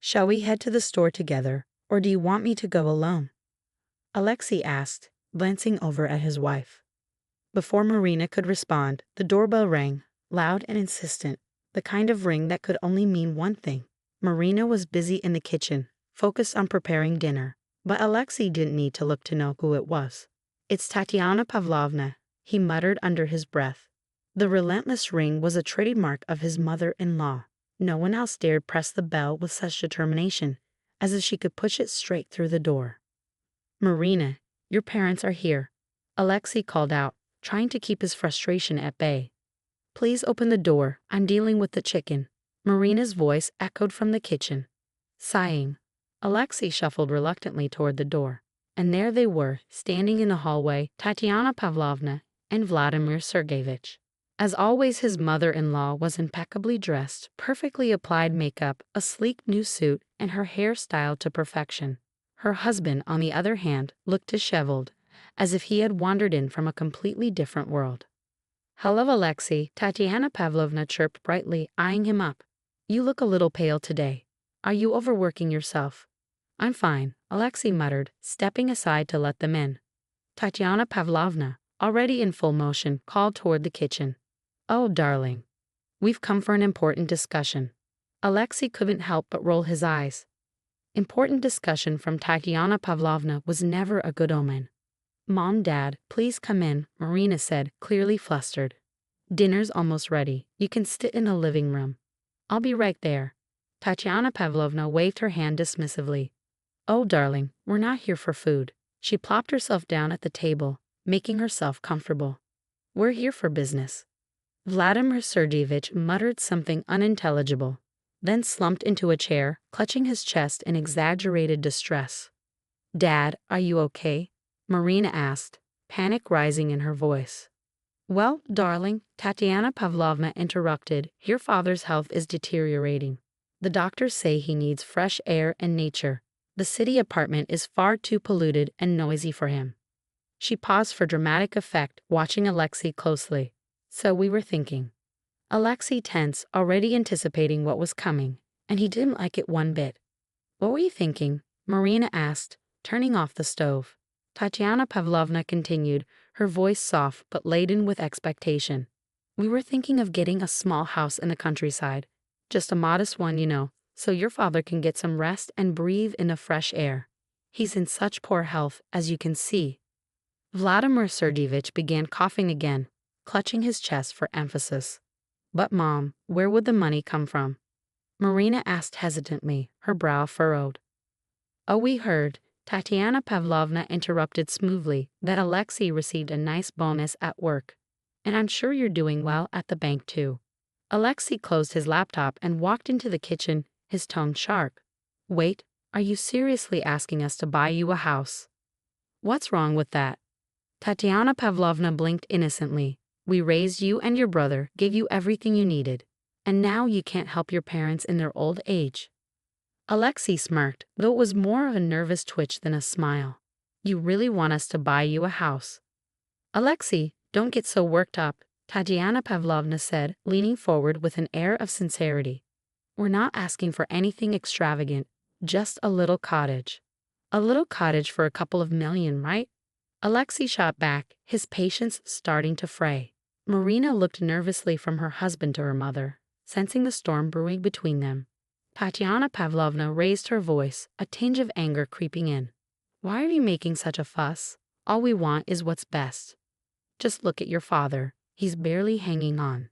Shall we head to the store together, or do you want me to go alone? Alexei asked, glancing over at his wife. Before Marina could respond, the doorbell rang, loud and insistent, the kind of ring that could only mean one thing. Marina was busy in the kitchen, focused on preparing dinner, but Alexei didn't need to look to know who it was. "It's Tatiana Pavlovna," he muttered under his breath. The relentless ring was a trademark of his mother-in-law. No one else dared press the bell with such determination, as if she could push it straight through the door. "Marina, your parents are here," Alexei called out, trying to keep his frustration at bay. "Please open the door, I'm dealing with the chicken." Marina's voice echoed from the kitchen. Sighing, Alexei shuffled reluctantly toward the door, and there they were, standing in the hallway, Tatiana Pavlovna and Vladimir Sergeyevich. As always, his mother-in-law was impeccably dressed, perfectly applied makeup, a sleek new suit, and her hair styled to perfection. Her husband, on the other hand, looked disheveled, as if he had wandered in from a completely different world. "Hello, Alexei," Tatiana Pavlovna chirped brightly, eyeing him up. "You look a little pale today. Are you overworking yourself?" "I'm fine," Alexei muttered, stepping aside to let them in. Tatiana Pavlovna, already in full motion, called toward the kitchen. "Oh, darling. We've come for an important discussion." Alexei couldn't help but roll his eyes. Important discussion from Tatiana Pavlovna was never a good omen. "Mom, Dad, please come in," Marina said, clearly flustered. "Dinner's almost ready. You can sit in the living room." "I'll be right there." Tatiana Pavlovna waved her hand dismissively. "Oh, darling, we're not here for food." She plopped herself down at the table, making herself comfortable. "We're here for business." Vladimir Sergeyevich muttered something unintelligible, then slumped into a chair, clutching his chest in exaggerated distress. "Dad, are you okay?" Marina asked, panic rising in her voice. "Well, darling," Tatiana Pavlovna interrupted, "your father's health is deteriorating. The doctors say he needs fresh air and nature. The city apartment is far too polluted and noisy for him." She paused for dramatic effect, watching Alexei closely. "So we were thinking." Alexei tense, already anticipating what was coming, and he didn't like it one bit. "What were you thinking?" Marina asked, turning off the stove. Tatiana Pavlovna continued, her voice soft but laden with expectation. "We were thinking of getting a small house in the countryside. Just a modest one, so your father can get some rest and breathe in the fresh air. He's in such poor health, as you can see." Vladimir Sergeyevich began coughing again, clutching his chest for emphasis. "But Mom, where would the money come from?" Marina asked hesitantly, her brow furrowed. "Oh, we heard," Tatiana Pavlovna interrupted smoothly, "that Alexei received a nice bonus at work. And I'm sure you're doing well at the bank too." Alexei closed his laptop and walked into the kitchen, his tone sharp. "Wait, are you seriously asking us to buy you a house?" "What's wrong with that?" Tatiana Pavlovna blinked innocently. "We raised you and your brother, gave you everything you needed. And now you can't help your parents in their old age." Alexei smirked, though it was more of a nervous twitch than a smile. "You really want us to buy you a house?" "Alexei, don't get so worked up," Tatiana Pavlovna said, leaning forward with an air of sincerity. "We're not asking for anything extravagant, just a little cottage." "A little cottage for a couple of million, right?" Alexei shot back, his patience starting to fray. Marina looked nervously from her husband to her mother, sensing the storm brewing between them. Tatiana Pavlovna raised her voice, a tinge of anger creeping in. "Why are you making such a fuss? All we want is what's best. Just look at your father. He's barely hanging on."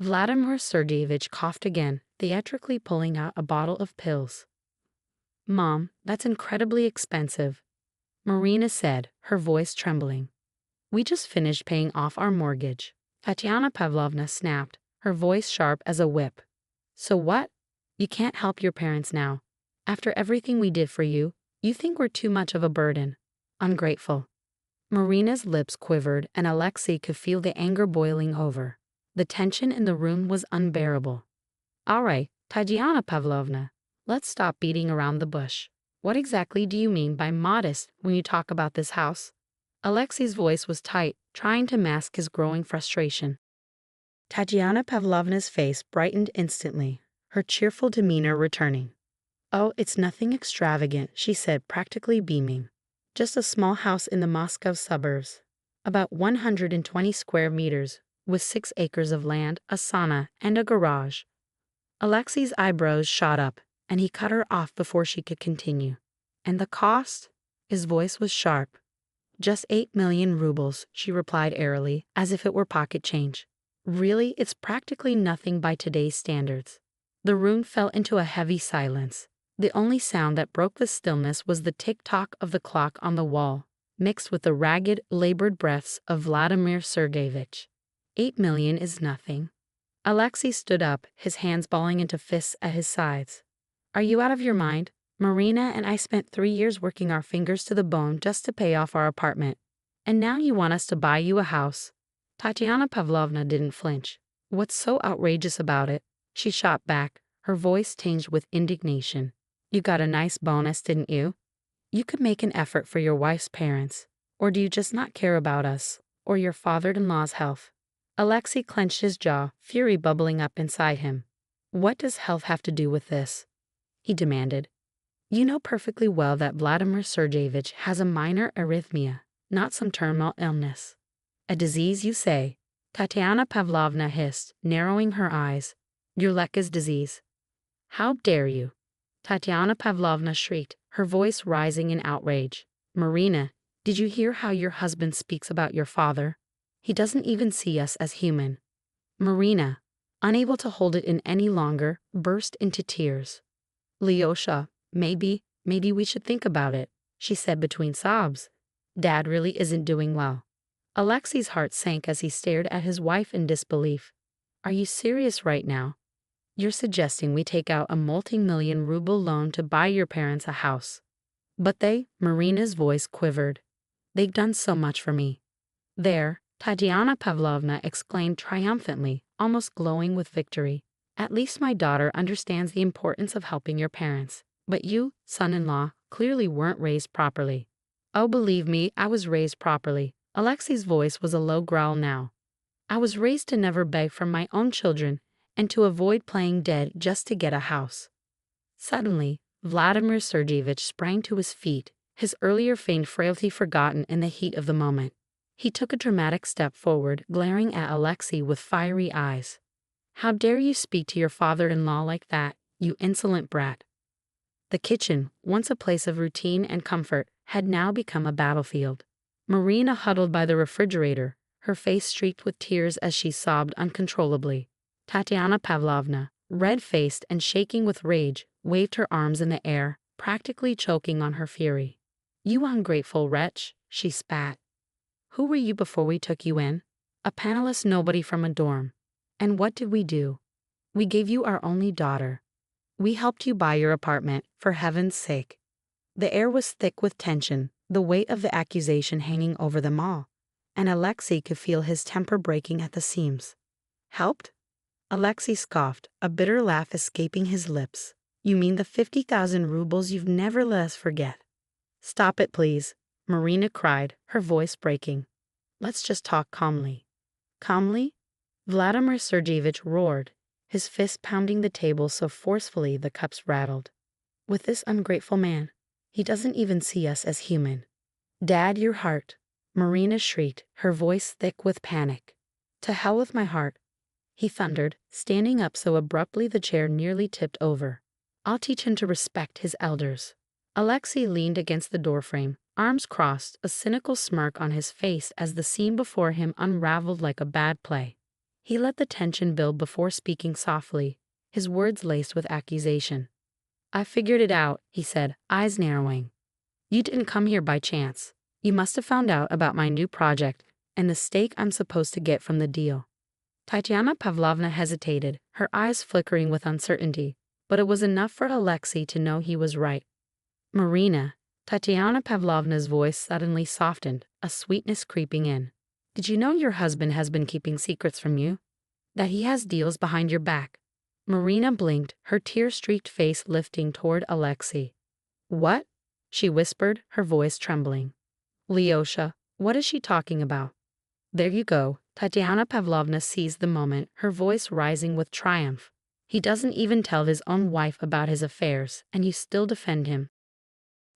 Vladimir Sergeyevich coughed again, theatrically pulling out a bottle of pills. "Mom, that's incredibly expensive," Marina said, her voice trembling. "We just finished paying off our mortgage." Tatiana Pavlovna snapped, her voice sharp as a whip. "So what? You can't help your parents now. After everything we did for you, you think we're too much of a burden. Ungrateful." Marina's lips quivered, and Alexei could feel the anger boiling over. The tension in the room was unbearable. "All right, Tatiana Pavlovna, let's stop beating around the bush. What exactly do you mean by modest when you talk about this house?" Alexei's voice was tight, trying to mask his growing frustration. Tatiana Pavlovna's face brightened instantly, her cheerful demeanor returning. Oh, it's nothing extravagant, she said, practically beaming. Just a small house in the Moscow suburbs. About 120 square meters, with 6 acres of land, a sauna, and a garage. Alexei's eyebrows shot up, and he cut her off before she could continue. And the cost? His voice was sharp. Just 8 million rubles, she replied airily, as if it were pocket change. Really, it's practically nothing by today's standards. The room fell into a heavy silence. The only sound that broke the stillness was the tick-tock of the clock on the wall, mixed with the ragged, labored breaths of Vladimir Sergeyevich. 8 million is nothing. Alexei stood up, his hands balling into fists at his sides. Are you out of your mind? Marina and I spent 3 years working our fingers to the bone just to pay off our apartment. And now you want us to buy you a house? Tatiana Pavlovna didn't flinch. What's so outrageous about it? She shot back, her voice tinged with indignation. You got a nice bonus, didn't you? You could make an effort for your wife's parents. Or do you just not care about us, or your father-in-law's health? Alexei clenched his jaw, fury bubbling up inside him. What does health have to do with this? He demanded. You know perfectly well that Vladimir Sergeyevich has a minor arrhythmia, not some terminal illness. A disease, you say? Tatiana Pavlovna hissed, narrowing her eyes. Your Lekka's disease. How dare you? Tatiana Pavlovna shrieked, her voice rising in outrage. Marina, did you hear how your husband speaks about your father? He doesn't even see us as human. Marina, unable to hold it in any longer, burst into tears. Lyosha, maybe we should think about it, she said between sobs. Dad really isn't doing well. Alexei's heart sank as he stared at his wife in disbelief. Are you serious right now? You're suggesting we take out a multi-million ruble loan to buy your parents a house. But Marina's voice quivered. They've done so much for me. There, Tatiana Pavlovna exclaimed triumphantly, almost glowing with victory. At least my daughter understands the importance of helping your parents. But you, son-in-law, clearly weren't raised properly. Oh, believe me, I was raised properly. Alexei's voice was a low growl now. I was raised to never beg from my own children and to avoid playing dead just to get a house. Suddenly, Vladimir Sergeyevich sprang to his feet, his earlier feigned frailty forgotten in the heat of the moment. He took a dramatic step forward, glaring at Alexei with fiery eyes. How dare you speak to your father-in-law like that, you insolent brat? The kitchen, once a place of routine and comfort, had now become a battlefield. Marina huddled by the refrigerator, her face streaked with tears as she sobbed uncontrollably. Tatiana Pavlovna, red-faced and shaking with rage, waved her arms in the air, practically choking on her fury. You ungrateful wretch, she spat. Who were you before we took you in? A penniless nobody from a dorm. And what did we do? We gave you our only daughter. We helped you buy your apartment, for heaven's sake. The air was thick with tension, the weight of the accusation hanging over them all, and Alexei could feel his temper breaking at the seams. Helped? Alexei scoffed, a bitter laugh escaping his lips. You mean the 50,000 rubles you've never let us forget? Stop it, please, Marina cried, her voice breaking. Let's just talk calmly. Calmly? Vladimir Sergeyevich roared, his fist pounding the table so forcefully the cups rattled. With this ungrateful man, he doesn't even see us as human. Dad, your heart, Marina shrieked, her voice thick with panic. To hell with my heart, he thundered, standing up so abruptly the chair nearly tipped over. I'll teach him to respect his elders. Alexei leaned against the doorframe, arms crossed, a cynical smirk on his face as the scene before him unraveled like a bad play. He let the tension build before speaking softly, his words laced with accusation. I figured it out, he said, eyes narrowing. You didn't come here by chance. You must have found out about my new project and the stake I'm supposed to get from the deal. Tatiana Pavlovna hesitated, her eyes flickering with uncertainty, but it was enough for Alexei to know he was right. Marina, Tatiana Pavlovna's voice suddenly softened, a sweetness creeping in. Did you know your husband has been keeping secrets from you? That he has deals behind your back? Marina blinked, her tear-streaked face lifting toward Alexei. What? She whispered, her voice trembling. Lyosha, what is she talking about? There you go. Tatiana Pavlovna seized the moment, her voice rising with triumph. He doesn't even tell his own wife about his affairs, and you still defend him.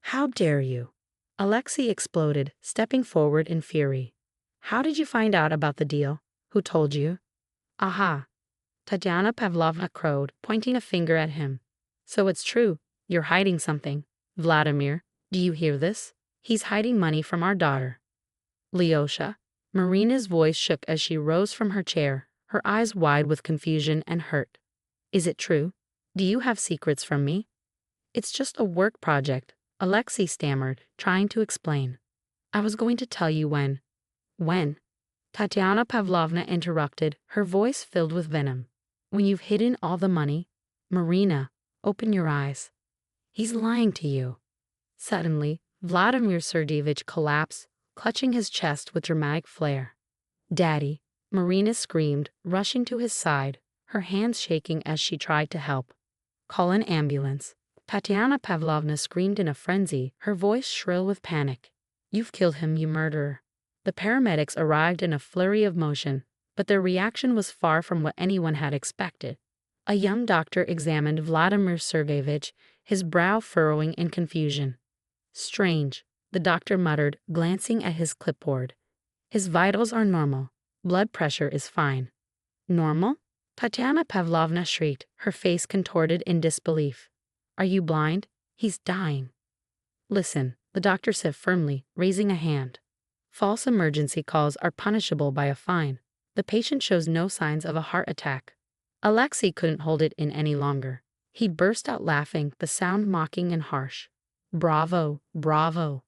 How dare you? Alexei exploded, stepping forward in fury. How did you find out about the deal? Who told you? Aha! Tatiana Pavlovna crowed, pointing a finger at him. So it's true, you're hiding something. Vladimir, do you hear this? He's hiding money from our daughter. Lyosha. Marina's voice shook as she rose from her chair, her eyes wide with confusion and hurt. Is it true? Do you have secrets from me? It's just a work project, Alexei stammered, trying to explain. I was going to tell you when. When? Tatiana Pavlovna interrupted, her voice filled with venom. When you've hidden all the money? Marina, open your eyes. He's lying to you. Suddenly, Vladimir Sergeyevich collapsed, clutching his chest with dramatic flair. Daddy, Marina screamed, rushing to his side, her hands shaking as she tried to help. Call an ambulance. Tatiana Pavlovna screamed in a frenzy, her voice shrill with panic. You've killed him, you murderer. The paramedics arrived in a flurry of motion, but their reaction was far from what anyone had expected. A young doctor examined Vladimir Sergeyevich, his brow furrowing in confusion. Strange, the doctor muttered, glancing at his clipboard. His vitals are normal. Blood pressure is fine. Normal? Tatiana Pavlovna shrieked, her face contorted in disbelief. Are you blind? He's dying. Listen, the doctor said firmly, raising a hand. False emergency calls are punishable by a fine. The patient shows no signs of a heart attack. Alexei couldn't hold it in any longer. He burst out laughing, the sound mocking and harsh. Bravo, bravo.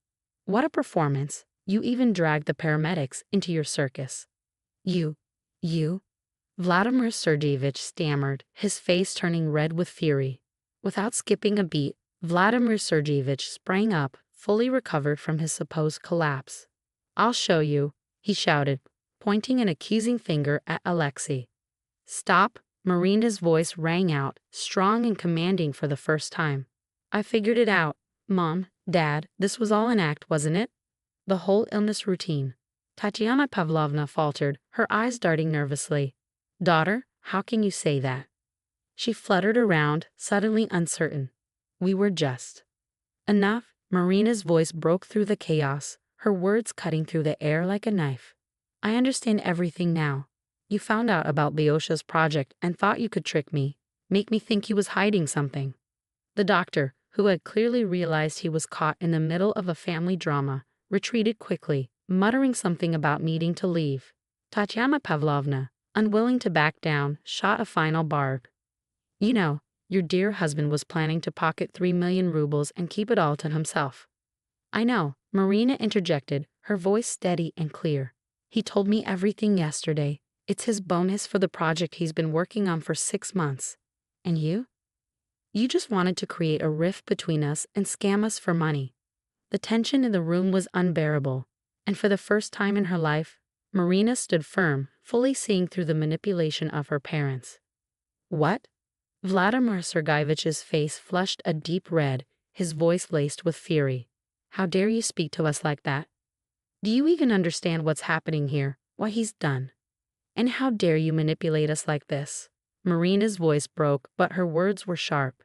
What a performance. You even dragged the paramedics into your circus. You. Vladimir Sergeyevich stammered, his face turning red with fury. Without skipping a beat, Vladimir Sergeyevich sprang up, fully recovered from his supposed collapse. I'll show you, he shouted, pointing an accusing finger at Alexei. Stop, Marina's voice rang out, strong and commanding for the first time. I figured it out. Mom, Dad, this was all an act, wasn't it? The whole illness routine. Tatiana Pavlovna faltered, her eyes darting nervously. Daughter, how can you say that? She fluttered around, suddenly uncertain. We were just. Enough, Marina's voice broke through the chaos, her words cutting through the air like a knife. I understand everything now. You found out about Lyosha's project and thought you could trick me, make me think he was hiding something. The doctor, who had clearly realized he was caught in the middle of a family drama, retreated quickly, muttering something about needing to leave. Tatiana Pavlovna, unwilling to back down, shot a final barb. You know, your dear husband was planning to pocket 3 million rubles and keep it all to himself. I know, Marina interjected, her voice steady and clear. He told me everything yesterday. It's his bonus for the project he's been working on for 6 months. And you? You just wanted to create a rift between us and scam us for money. The tension in the room was unbearable, and for the first time in her life, Marina stood firm, fully seeing through the manipulation of her parents. What? Vladimir Sergeyevich's face flushed a deep red, his voice laced with fury. How dare you speak to us like that? Do you even understand what's happening here, what he's done? And how dare you manipulate us like this? Marina's voice broke, but her words were sharp.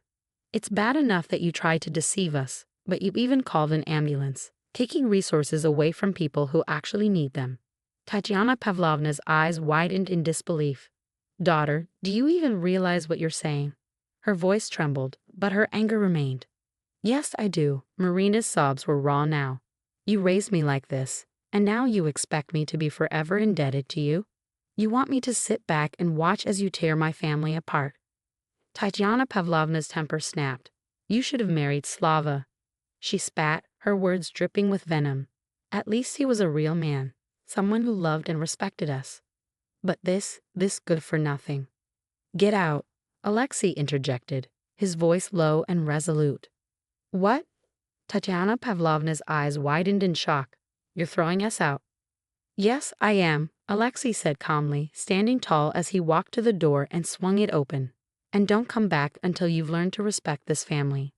It's bad enough that you tried to deceive us, but you even called an ambulance, taking resources away from people who actually need them. Tatiana Pavlovna's eyes widened in disbelief. Daughter, do you even realize what you're saying? Her voice trembled, but her anger remained. Yes, I do. Marina's sobs were raw now. You raised me like this, and now you expect me to be forever indebted to you? You want me to sit back and watch as you tear my family apart? Tatiana Pavlovna's temper snapped. You should have married Slava. She spat, her words dripping with venom. At least he was a real man, someone who loved and respected us. But this good for nothing. Get out, Alexei interjected, his voice low and resolute. What? Tatiana Pavlovna's eyes widened in shock. You're throwing us out. Yes, I am, Alexei said calmly, standing tall as he walked to the door and swung it open. And don't come back until you've learned to respect this family.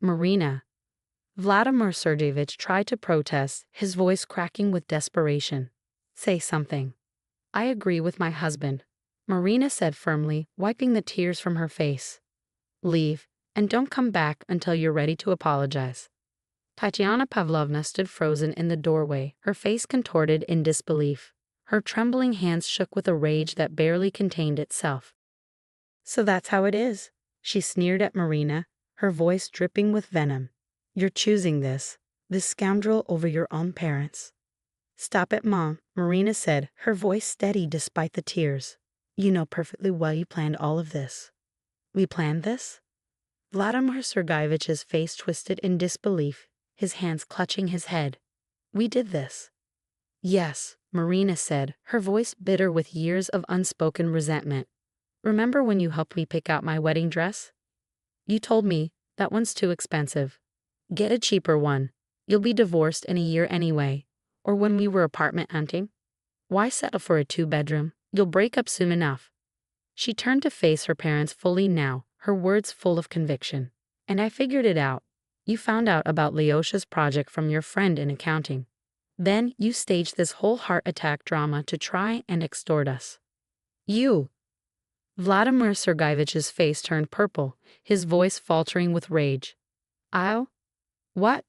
Marina. Vladimir Sergeyevich tried to protest, his voice cracking with desperation. Say something. I agree with my husband. Marina said firmly, wiping the tears from her face. Leave, and don't come back until you're ready to apologize. Tatiana Pavlovna stood frozen in the doorway, her face contorted in disbelief. Her trembling hands shook with a rage that barely contained itself. So that's how it is, she sneered at Marina, her voice dripping with venom. You're choosing this scoundrel over your own parents. Stop it, Mom, Marina said, her voice steady despite the tears. You know perfectly well you planned all of this. We planned this? Vladimir Sergeyevich's face twisted in disbelief, his hands clutching his head. We did this. Yes, Marina said, her voice bitter with years of unspoken resentment. Remember when you helped me pick out my wedding dress? You told me, that one's too expensive. Get a cheaper one. You'll be divorced in a year anyway. Or when we were apartment hunting? Why settle for a 2-bedroom? You'll break up soon enough. She turned to face her parents fully now, her words full of conviction. And I figured it out. You found out about Lyosha's project from your friend in accounting. Then you staged this whole heart attack drama to try and extort us. You! Vladimir Sergeyevich's face turned purple, his voice faltering with rage. I'll? What?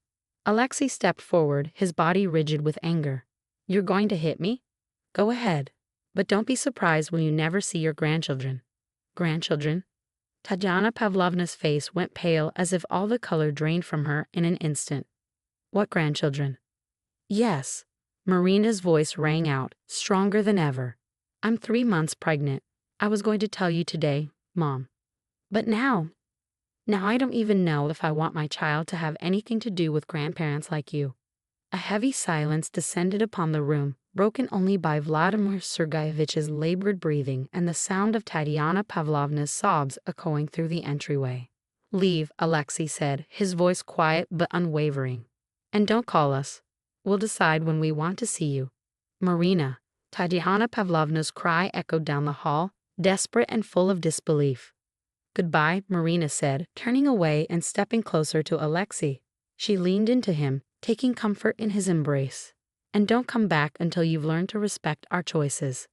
Alexei stepped forward, his body rigid with anger. You're going to hit me? Go ahead. But don't be surprised when you never see your grandchildren. Grandchildren? Tatiana Pavlovna's face went pale as if all the color drained from her in an instant. What grandchildren? Yes. Marina's voice rang out, stronger than ever. I'm 3 months pregnant. I was going to tell you today, Mom. But now I don't even know if I want my child to have anything to do with grandparents like you. A heavy silence descended upon the room, broken only by Vladimir Sergeyevich's labored breathing and the sound of Tatiana Pavlovna's sobs echoing through the entryway. Leave, Alexei said, his voice quiet but unwavering. And don't call us. We'll decide when we want to see you. Marina. Tatiana Pavlovna's cry echoed down the hall, desperate and full of disbelief. Goodbye, Marina said, turning away and stepping closer to Alexei. She leaned into him, taking comfort in his embrace. And don't come back until you've learned to respect our choices.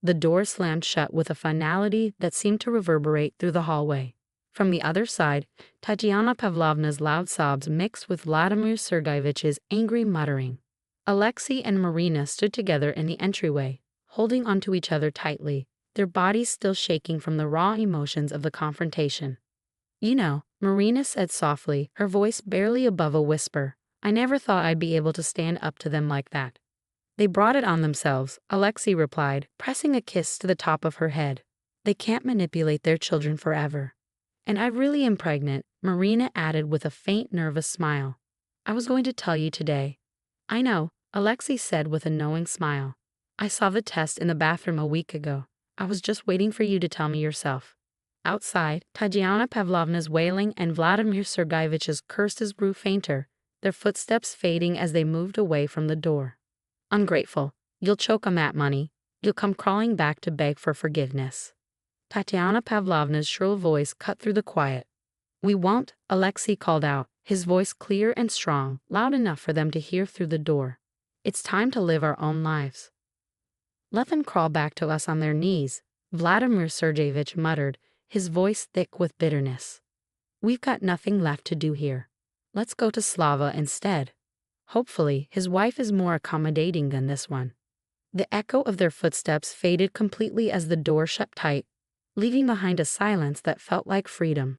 The door slammed shut with a finality that seemed to reverberate through the hallway. From the other side, Tatiana Pavlovna's loud sobs mixed with Vladimir Sergeyevich's angry muttering. Alexei and Marina stood together in the entryway, holding onto each other tightly, their bodies still shaking from the raw emotions of the confrontation. You know, Marina said softly, her voice barely above a whisper, I never thought I'd be able to stand up to them like that. They brought it on themselves, Alexei replied, pressing a kiss to the top of her head. They can't manipulate their children forever. And I really am pregnant, Marina added with a faint nervous smile. I was going to tell you today. I know, Alexei said with a knowing smile. I saw the test in the bathroom a week ago. I was just waiting for you to tell me yourself. Outside, Tatiana Pavlovna's wailing and Vladimir Sergeyevich's curses grew fainter, their footsteps fading as they moved away from the door. Ungrateful. You'll choke on that money. You'll come crawling back to beg for forgiveness. Tatiana Pavlovna's shrill voice cut through the quiet. We won't, Alexei called out, his voice clear and strong, loud enough for them to hear through the door. It's time to live our own lives. Let them crawl back to us on their knees, Vladimir Sergeyevich muttered, his voice thick with bitterness. We've got nothing left to do here. Let's go to Slava instead. Hopefully, his wife is more accommodating than this one. The echo of their footsteps faded completely as the door shut tight, leaving behind a silence that felt like freedom.